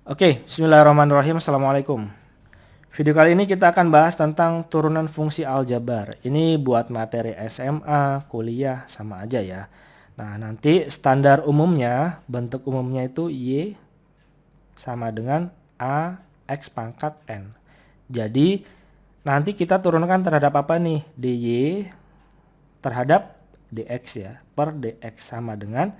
Oke, bismillahirrahmanirrahim. Assalamualaikum. Video kali ini kita akan bahas tentang turunan fungsi aljabar. Ini buat materi SMA, kuliah, sama aja ya. Nah, nanti standar umumnya, bentuk umumnya itu Y sama dengan A X pangkat N. Jadi, nanti kita turunkan terhadap apa nih? DY terhadap DX ya. Per DX sama dengan,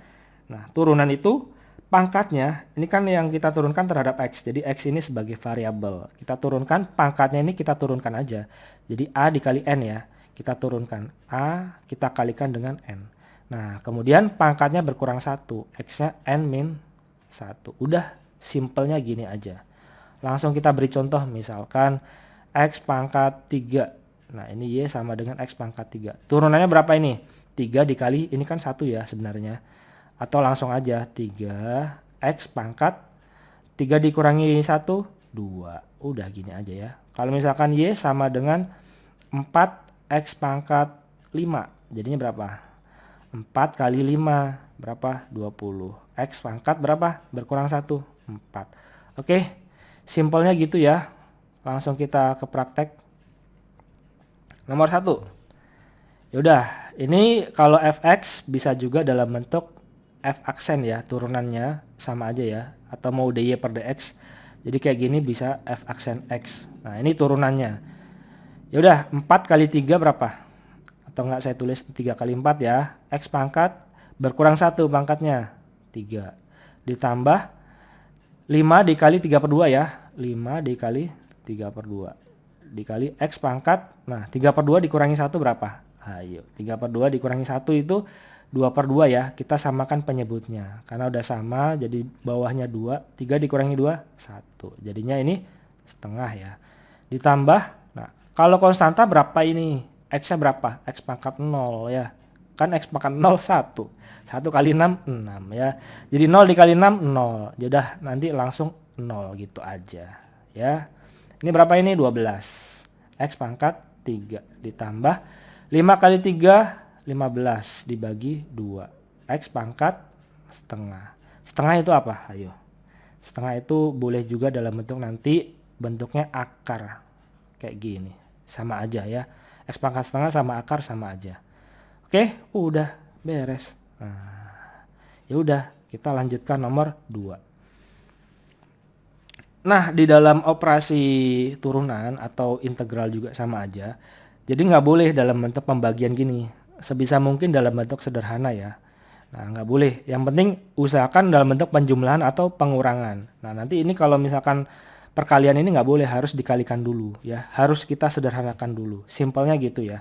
nah turunan itu pangkatnya, ini kan yang kita turunkan terhadap X. Jadi X ini sebagai variabel. Kita turunkan, pangkatnya ini kita turunkan aja. Jadi A dikali N ya. Kita turunkan. A kita kalikan dengan N. Nah, kemudian pangkatnya berkurang 1. X-nya N min 1. Udah, simpelnya gini aja. Langsung kita beri contoh, misalkan X pangkat 3. Nah, ini Y sama dengan X pangkat 3. Turunannya berapa ini? 3 dikali, ini kan 1 ya sebenarnya. Atau langsung aja 3 X pangkat 3 dikurangi 1, 2. Udah gini aja ya. Kalau misalkan Y sama dengan 4 X pangkat 5. Jadinya berapa? 4 kali 5 berapa? 20. X pangkat berapa? Berkurang 1, 4. Oke, simpelnya gitu ya. Langsung kita ke praktek. Nomor 1. Yaudah, ini kalau fx bisa juga dalam bentuk f aksen ya, turunannya sama aja ya, atau mau dy per dx. Jadi kayak gini bisa f aksen x. Nah, ini turunannya. Yaudah, 4 kali 3 berapa? Atau enggak saya tulis 3 kali 4 ya. X pangkat berkurang 1 pangkatnya 3. Ditambah 5 dikali 3 per 2 ya. 5 dikali 3 per 2. Dikali X pangkat. Nah, 3 per 2 dikurangi 1 berapa? Ayo, 3 per 2 dikurangi 1 itu 2 per 2 ya. Kita samakan penyebutnya. Karena udah sama, jadi bawahnya 2. 3 dikurangi 2, 1. Jadinya ini setengah ya. Ditambah, nah kalau konstanta berapa ini? X-nya berapa? X pangkat 0 ya. Kan X pangkat 0, 1. 1 kali 6, 6 ya. Jadi 0 dikali 6, 0. Yaudah, nanti langsung 0 gitu aja ya. Ini berapa ini? 12. X pangkat 3 ditambah 5 kali 3, 15 dibagi 2. X pangkat setengah. Setengah itu apa? Ayo. Setengah itu boleh juga dalam bentuk nanti bentuknya akar. Kayak gini. Sama aja ya. X pangkat setengah sama akar sama aja. Oke, udah beres. Nah, ya udah, kita lanjutkan nomor 2. Nah, di dalam operasi turunan atau integral juga sama aja. Jadi nggak boleh dalam bentuk pembagian gini. Sebisa mungkin dalam bentuk sederhana ya. Nah, nggak boleh. Yang penting usahakan dalam bentuk penjumlahan atau pengurangan. Nah, nanti ini kalau misalkan perkalian ini nggak boleh, harus dikalikan dulu ya. Harus kita sederhanakan dulu. Simpelnya gitu ya.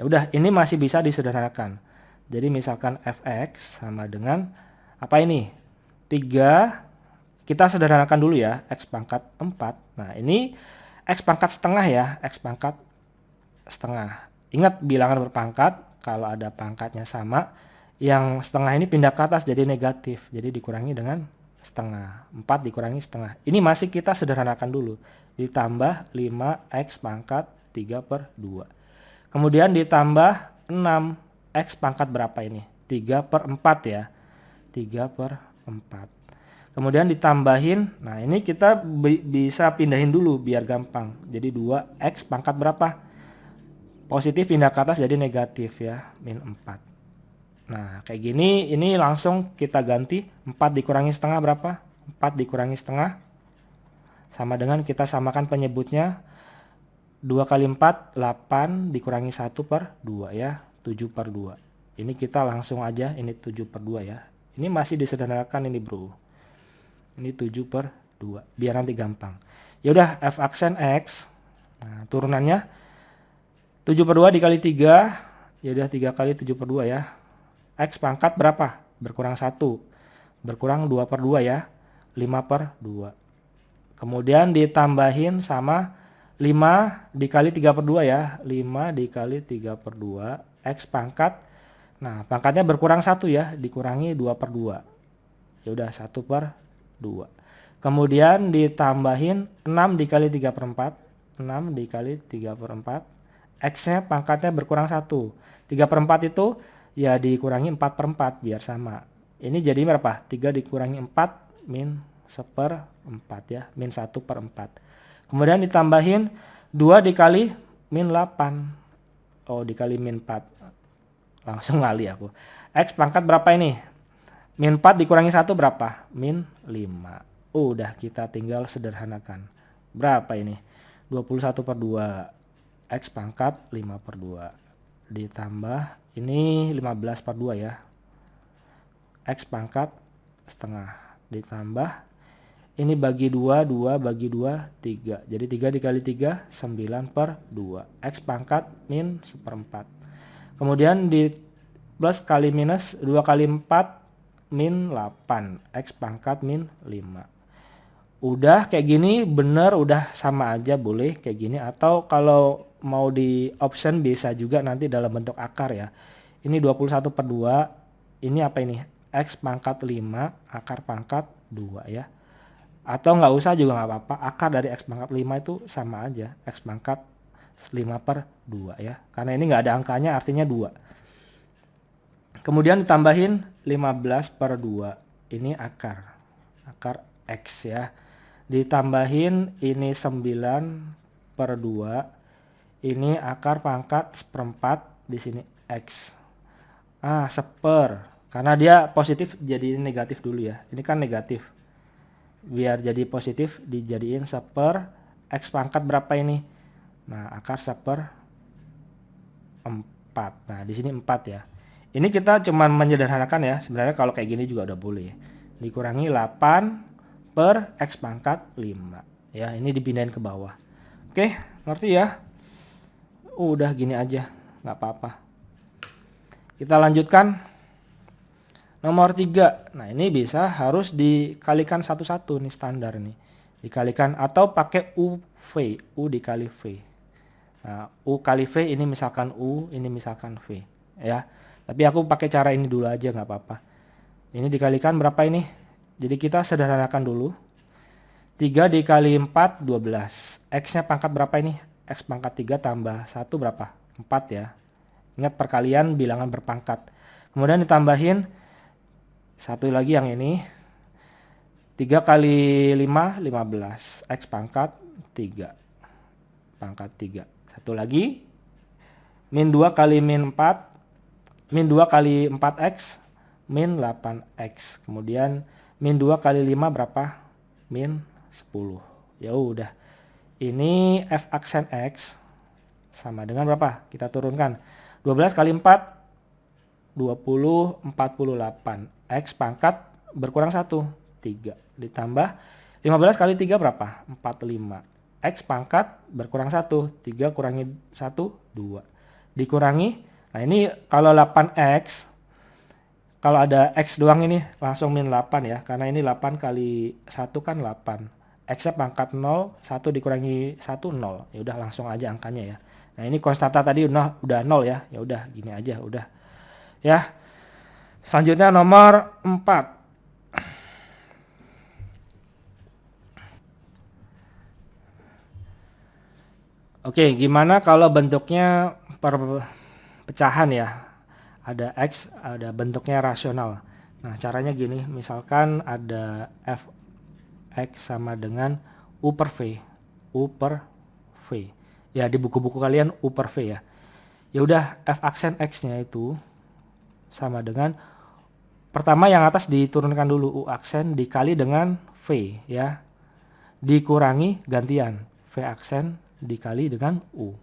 Ya udah, ini masih bisa disederhanakan. Jadi misalkan fx sama dengan apa ini? 3, kita sederhanakan dulu ya, X pangkat 4. Nah, ini X pangkat setengah ya, X pangkat setengah. Ingat bilangan berpangkat, kalau ada pangkatnya sama, yang setengah ini pindah ke atas jadi negatif. Jadi dikurangi dengan setengah. 4 dikurangi setengah. Ini masih kita sederhanakan dulu. Ditambah 5X pangkat 3 per 2. Kemudian ditambah 6. X pangkat berapa ini? 3 per 4 ya. 3 per 4. Kemudian ditambahin, nah ini kita bisa pindahin dulu biar gampang. Jadi 2X pangkat berapa? Positif pindah ke atas jadi negatif ya, min 4. Nah kayak gini, ini langsung kita ganti. 4 dikurangi setengah berapa? 4 dikurangi setengah sama dengan kita samakan penyebutnya. 2 kali 4, 8 dikurangi 1 per 2 ya, 7 per 2. Ini kita langsung aja, ini 7 per 2 ya. Ini masih disederhanakan ini bro. Ini 7 per 2. Biar nanti gampang. Ya udah, f aksen X. Nah, turunannya 7 per 2 dikali 3. Ya udah 3 kali 7 per 2 ya. X pangkat berapa? Berkurang 1. Berkurang 2 per 2 ya. 5 per 2. Kemudian ditambahin sama 5 dikali 3 per 2 ya. 5 dikali 3 per 2. X pangkat. Nah, pangkatnya berkurang 1 ya. Dikurangi 2 per 2. Ya udah 1 per 2. Kemudian ditambahin 6 dikali 3 per 4. 6 dikali 3 per 4. X-nya pangkatnya berkurang 1. 3 per 4 itu ya dikurangi 4 per 4 biar sama. Ini jadi berapa? 3 dikurangi 4 min 1/4 ya, min 1/4. Kemudian ditambahin 2 dikali min 8. Oh, dikali min 4. Langsung ngali aku. X pangkat berapa ini? Min 4 dikurangi 1 berapa? Min 5. Udah, kita tinggal sederhanakan. Berapa ini? 21/2. X pangkat 5/2. Ditambah, ini 15/2 ya. X pangkat setengah. Ditambah, ini bagi 2, 2 bagi 2, 3. Jadi 3 dikali 3, 9/2. X pangkat min 1/4. Kemudian di plus kali minus, 2 kali 4, min 8. X pangkat min 5. Udah kayak gini bener, udah sama aja, boleh kayak gini. Atau kalau mau di option bisa juga nanti dalam bentuk akar ya. Ini 21/2. Ini apa ini? X pangkat 5, akar pangkat 2 ya. Atau nggak usah juga nggak apa-apa. Akar dari X pangkat 5 itu sama aja. X pangkat 5/2 ya. Karena ini nggak ada angkanya, artinya 2. Kemudian ditambahin 15/2. Ini akar X ya. Ditambahin ini 9/2. Ini akar pangkat 1/4, di sini X. Seper. Karena dia positif jadi negatif dulu ya. Ini kan negatif. Biar jadi positif dijadiin 1/4. X pangkat berapa ini? Nah, akar 1/4. Nah, di sini 4 ya. Ini kita cuman menyederhanakan ya. Sebenarnya kalau kayak gini juga udah boleh. Dikurangi 8/X pangkat 5. Ya, ini dipindahin ke bawah. Oke, ngerti ya? Udah gini aja, nggak apa-apa. Kita lanjutkan. Nomor 3. Nah, ini bisa harus dikalikan satu-satu nih, standar nih. Dikalikan atau pakai UV, U dikali V. Nah, U kali V ini misalkan U, ini misalkan V ya. Tapi aku pakai cara ini dulu aja, nggak apa-apa. Ini dikalikan berapa ini? Jadi kita sederhanakan dulu. 3 dikali 4, 12. X-nya pangkat berapa ini? X pangkat 3 tambah 1 berapa? 4 ya. Ingat perkalian bilangan berpangkat. Kemudian ditambahin satu lagi yang ini. 3 kali 5, 15. X pangkat 3. Pangkat 3. Satu lagi. Min 2 kali min 4. Min 2 kali 4X. Min 8X. Kemudian min 2 kali 5 berapa? Min 10. Ya udah. Ini F aksen X sama dengan berapa? Kita turunkan. 12 kali 4. 20, 48. X pangkat berkurang 1, 3. Ditambah 15 kali 3 berapa? 45. X pangkat berkurang 1, 3 kurangi 1, 2. Dikurangi, nah ini kalau 8X, kalau ada X doang ini langsung min 8 ya. Karena ini 8 kali 1 kan 8. X-nya pangkat 0, 1 dikurangi 1, 0. Ya udah langsung aja angkanya ya. Nah ini konstanta tadi udah 0 ya. Ya udah gini aja, udah. Ya. Selanjutnya nomor 4. Oke, gimana kalau bentuknya pecahan ya? Ada X, ada bentuknya rasional. Nah, caranya gini, misalkan ada F(X) sama dengan U per V. U per V. Ya, di buku-buku kalian U per V ya. Ya udah, F aksen X-nya itu sama dengan pertama yang atas diturunkan dulu, U aksen dikali dengan V ya. Dikurangi gantian, V aksen dikali dengan U.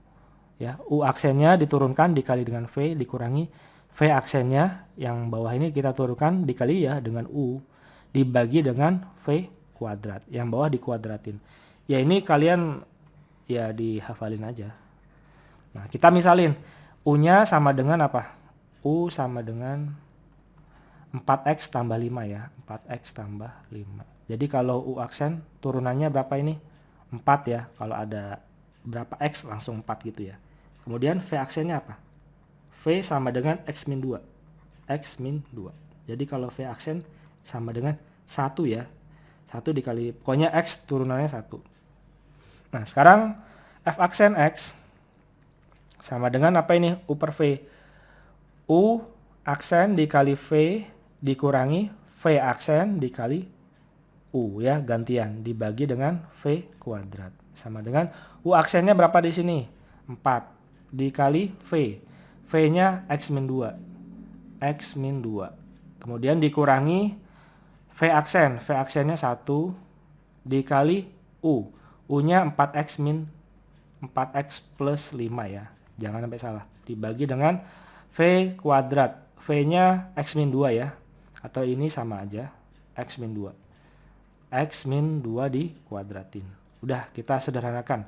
Ya, U aksennya diturunkan dikali dengan V, dikurangi V aksennya yang bawah ini kita turunkan dikali ya dengan U, dibagi dengan V kuadrat. Yang bawah dikuadratin. Ya ini kalian ya dihafalin aja. Nah, kita misalin U-nya sama dengan apa? U sama dengan 4X tambah 5 ya. 4X tambah 5. Jadi kalau U aksen turunannya berapa ini? 4 ya. Kalau ada berapa X langsung 4 gitu ya. Kemudian V aksennya apa? V sama dengan X min 2. X min 2. Jadi kalau V aksen sama dengan 1 ya. 1 dikali, pokoknya X turunannya 1. Nah sekarang F aksen X sama dengan apa ini? U per V. U aksen dikali V dikurangi V aksen dikali U ya, gantian dibagi dengan V kuadrat. Sama dengan U aksennya berapa di sini? 4 dikali V. V-nya X min 2. X min 2. Kemudian dikurangi V aksen. V aksennya 1 dikali U. U-nya 4X min 4X plus 5 ya. Jangan sampai salah. Dibagi dengan V kuadrat. V-nya X min 2 ya. Atau ini sama aja. X min 2. X min 2 dikuadratin. Udah, kita sederhanakan.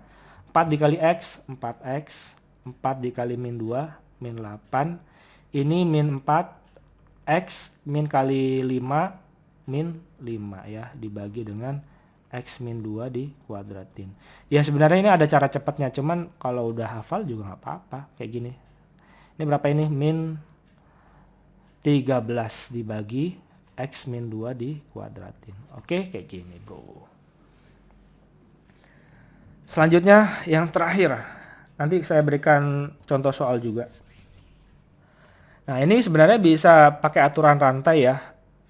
4 dikali X, 4X. 4 dikali min 2, min 8. Ini min 4. X min kali 5, min 5 ya. Dibagi dengan X min 2 dikuadratin. Ya sebenarnya ini ada cara cepatnya. Cuman kalau udah hafal juga nggak apa-apa. Kayak gini. Ini berapa ini? Min 13 dibagi X min 2 dikuadratin. Oke, kayak gini bro. Selanjutnya yang terakhir. Nanti saya berikan contoh soal juga. Nah ini sebenarnya bisa pakai aturan rantai ya.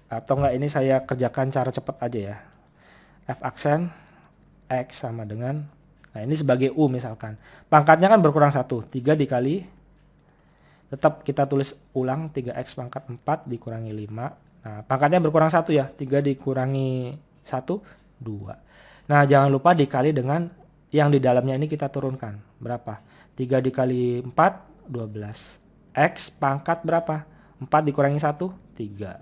Atau enggak ini saya kerjakan cara cepat aja ya. F aksen X sama dengan. Nah ini sebagai U misalkan. Pangkatnya kan berkurang 1. 3 dikali. Tetap kita tulis ulang 3X pangkat 4 dikurangi 5. Nah, pangkatnya berkurang 1 ya. 3 dikurangi 1, 2. Nah, jangan lupa dikali dengan yang di dalamnya ini kita turunkan. Berapa? 3 dikali 4, 12. X pangkat berapa? 4 dikurangi 1, 3.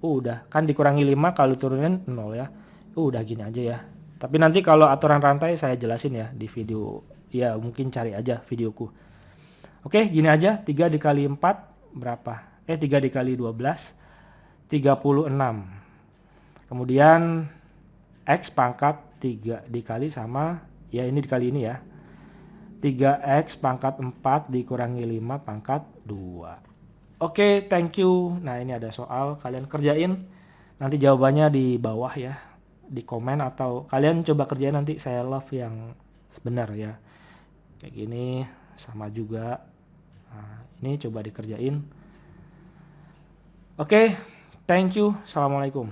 Udah. Kan dikurangi 5 kalau turunin 0 ya. Udah gini aja ya. Tapi nanti kalau aturan rantai saya jelasin ya di video. Ya, mungkin cari aja videoku. Oke, gini aja. 3 dikali 4 berapa? 3 dikali 12. 36. Kemudian X pangkat 3 dikali sama, ya ini dikali ini ya. 3X pangkat 4 dikurangi 5 pangkat 2. Oke, thank you. Nah ini ada soal, kalian kerjain. Nanti jawabannya di bawah ya. Di komen atau kalian coba kerjain nanti saya love yang benar ya. Kayak gini, sama juga. Nah, ini coba dikerjain. Oke. Thank you. Assalamualaikum.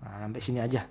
Nah, sampai sini aja.